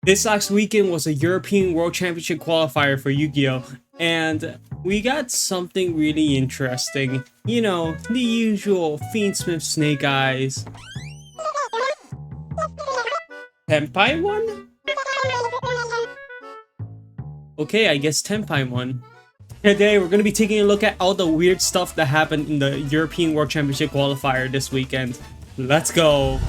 This last weekend was a European World Championship Qualifier for Yu-Gi-Oh! And we got something really interesting. You know, the usual Fiendsmith Snake Eyes. Tenpai won? Okay, I guess Tenpai won. Today, we're going to be taking a look at all the weird stuff that happened in the European World Championship Qualifier this weekend. Let's go!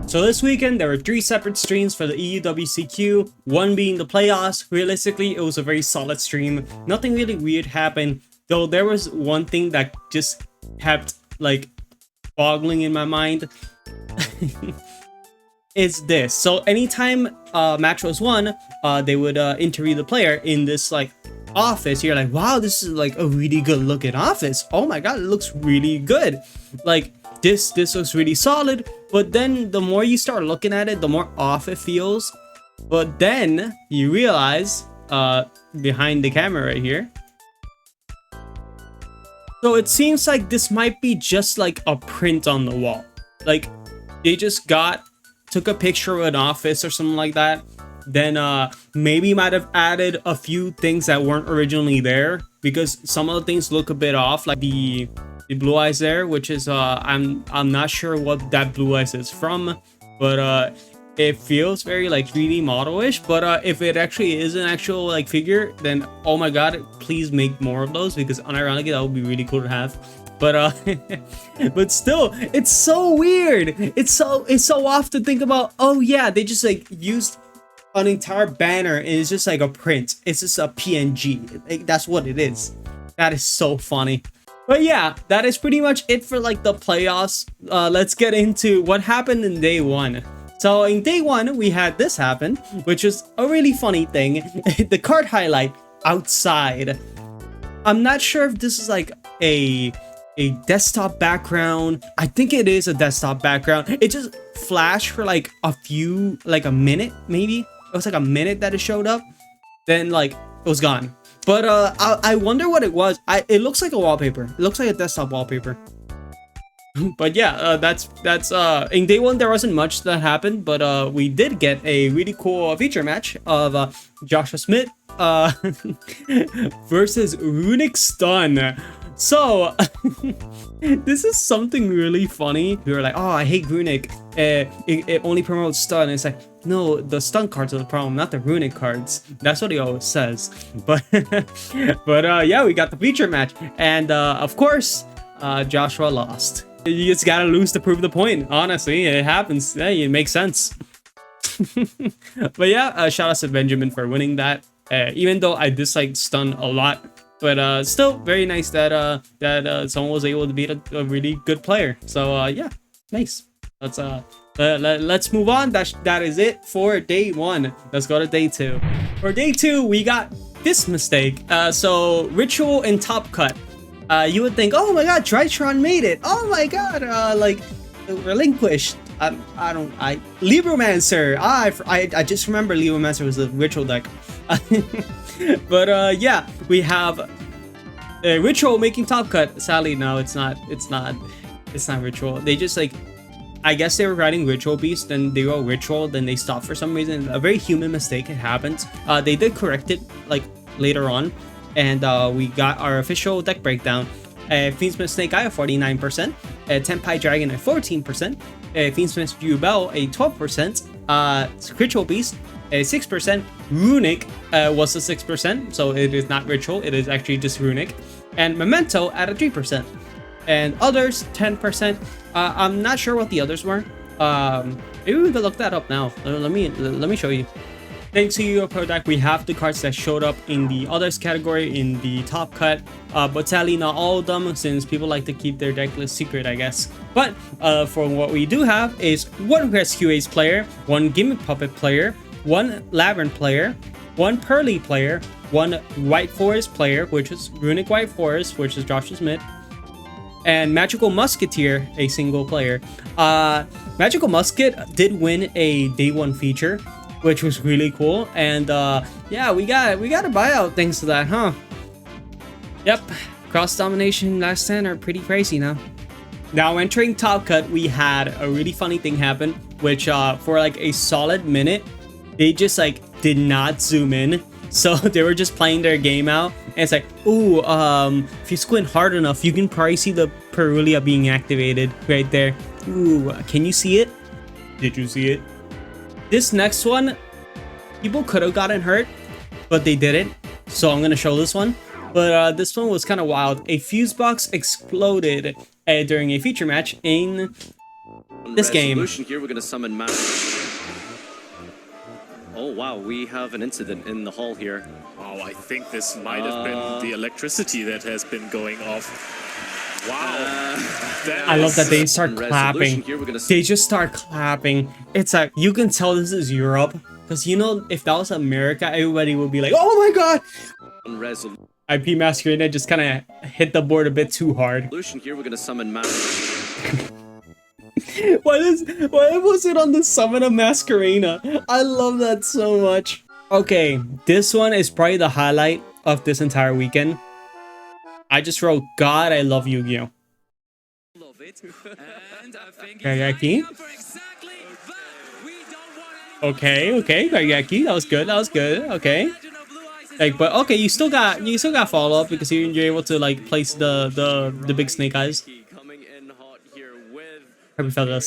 So this weekend, there were 3 separate streams for the EUWCQ, one being the playoffs. Realistically, it was a very solid stream. Nothing really weird happened, though there was one thing that just kept, like, boggling in my mind. It's this. So anytime a match was won, they would interview the player in this, like, office. You're like, wow, this is, like, a really good looking office. Oh my god, it looks really good. Like, this looks really solid. But then the more you start looking at it, the more off it feels. But then you realize, behind the camera right here, so it seems like this might be just like a print on the wall. Like, they just took a picture of an office or something like that. Then maybe might have added a few things that weren't originally there, because some of the things look a bit off, like the blue eyes there, which is I'm not sure what that blue eyes is from, but it feels very like 3D model-ish. But if it actually is an actual like figure, then oh my god, please make more of those, because unironically that would be really cool to have. But but still, it's so weird. It's so off to think about. Oh yeah, they just like used an entire banner and it's just like a print. It's just a PNG. Like, that's what it is. That is so funny. But yeah, that is pretty much it for like the playoffs. Let's get into what happened in day one. So in day one, we had this happen, which is a really funny thing. The card highlight outside. I'm not sure if this is like a desktop background. I think it is a desktop background. It just flashed for like a minute, maybe. It was like a minute that it showed up. Then like it was gone. But I wonder what it was. It looks like a wallpaper. It looks like a desktop wallpaper. But yeah, that's in day one there wasn't much that happened, but we did get a really cool feature match of Joshua Smith versus Runic Stun. So this is something really funny. We were like, oh, I hate Runic. It only promotes stun. And it's like, no, the stun cards are the problem, not the Runic cards. That's what he always says. But yeah, we got the feature match, and of course, Joshua lost. You just gotta lose to prove the point. Honestly, it happens. Yeah, it makes sense. But yeah, shout out to Benjamin for winning that. Even though I dislike stun a lot. But still very nice that someone was able to beat a really good player. So yeah, nice. Let's move on. That is it for day one. Let's go to day two. For day two, we got this mistake. So Ritual and Top Cut. You would think, oh my god, Drytron made it. Oh my god, like relinquished. Libromancer. I just remember Libromancer was a Ritual deck. But yeah, we have Ritual making Top Cut. Sadly, no, it's not Ritual. They just like, I guess they were writing Ritual Beast, then they wrote Ritual, then they stopped for some reason. A very human mistake. It happens. They did correct it like later on, and we got our official deck breakdown. Fiendsmith Snake Eye at 49%, Tenpai Dragon at 14%, Fiendsmith Jubel a 12%, Ritual Beast 6%, Runic was a 6%, so it is not Ritual, it is actually just Runic, and Memento at a 3%, and others 10%. I'm not sure what the others were. Maybe we could look that up now. Let me show you. Thanks to your product, we have the cards that showed up in the others category in the top cut, but sadly not all of them, since people like to keep their deck list secret, I guess. But for what we do have is one Rescue Ace player, one Gimmick Puppet player, one Labyrinth player, one Pearly player, one White Forest player, which is Runic White Forest, which is Joshua Smith, and Magical Musketeer, a single player. Magical Musket did win a day one feature, which was really cool, and yeah, we got a buyout thanks to that, huh? Yep, cross domination last stand are pretty crazy now. Now entering Top Cut, we had a really funny thing happen, which for like a solid minute, they just like did not zoom in. So they were just playing their game out, and it's like, ooh, if you squint hard enough, you can probably see the Perulia being activated right there. Ooh, can you see it? Did you see it? This next one, people could have gotten hurt, but they didn't. So I'm gonna show this one. But this one was kind of wild. A fuse box exploded during a feature match in this game. Here we're gonna summon Oh wow, we have an incident in the hall here. Wow, I think this might have been the electricity that has been going off. Wow. I love that they start clapping. They just start clapping. It's like, you can tell this is Europe. Because, you know, if that was America, everybody would be like, oh my god! IP Masquerade just kind of hit the board a bit too hard. Here we're gonna summon Why was it on the summon of Masquerena? I love that so much. Okay, this one is probably the highlight of this entire weekend. I just wrote, God, I love Yu-Gi-Oh! Kariaki? Okay, Kariaki, that was good, okay. Like, but okay, you still got follow up because you're able to like place the big snake eyes. Happy Feather.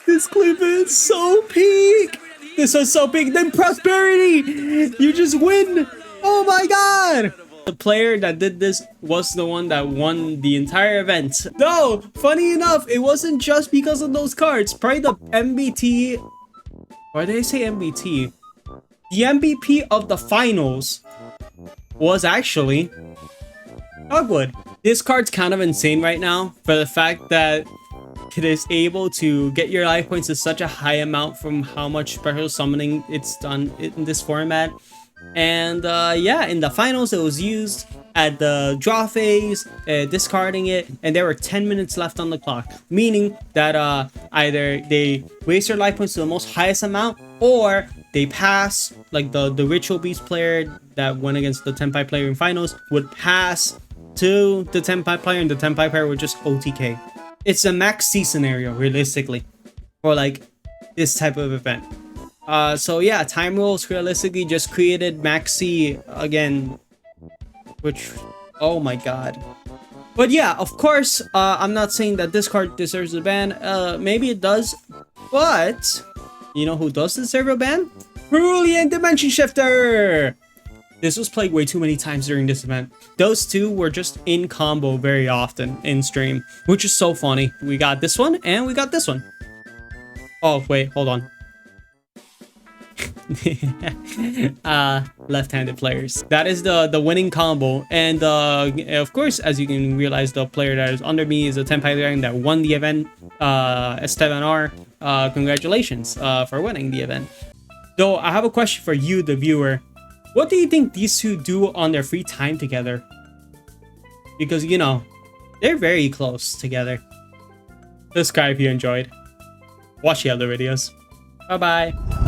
This clip is so peak. This was so peak. Then Prosperity, you just win. Oh my god. The player that did this was the one that won the entire event. No, funny enough, it wasn't just because of those cards. Probably the MBT. Why did I say MBT? The MVP of the finals was actually Dogwood. This card's kind of insane right now for the fact that it is able to get your life points to such a high amount from how much special summoning it's done in this format. And yeah, in the finals it was used at the draw phase, discarding it, and there were 10 minutes left on the clock, meaning that either they waste their life points to the most highest amount, or they pass, like the Ritual Beast player that went against the Tenpai player in finals would pass to the Tenpai player, and the Tenpai player would just OTK. It's a max C scenario, realistically, for like this type of event. So yeah, Time Rules realistically just created max C again, which, oh my god. But yeah, of course, I'm not saying that this card deserves a ban. Maybe it does, but you know who does deserve a ban? Perulian Dimension Shifter! This was played way too many times during this event. Those two were just in combo very often in stream, which is so funny. We got this one and we got this one. Oh, wait, hold on. Left-handed players. That is the winning combo. And of course, as you can realize, the player that is under me is a Tenpai player that won the event, Esteban R. Congratulations for winning the event. Though, I have a question for you, the viewer. What do you think these two do on their free time together? Because, you know, they're very close together. Subscribe if you enjoyed. Watch the other videos. Bye-bye.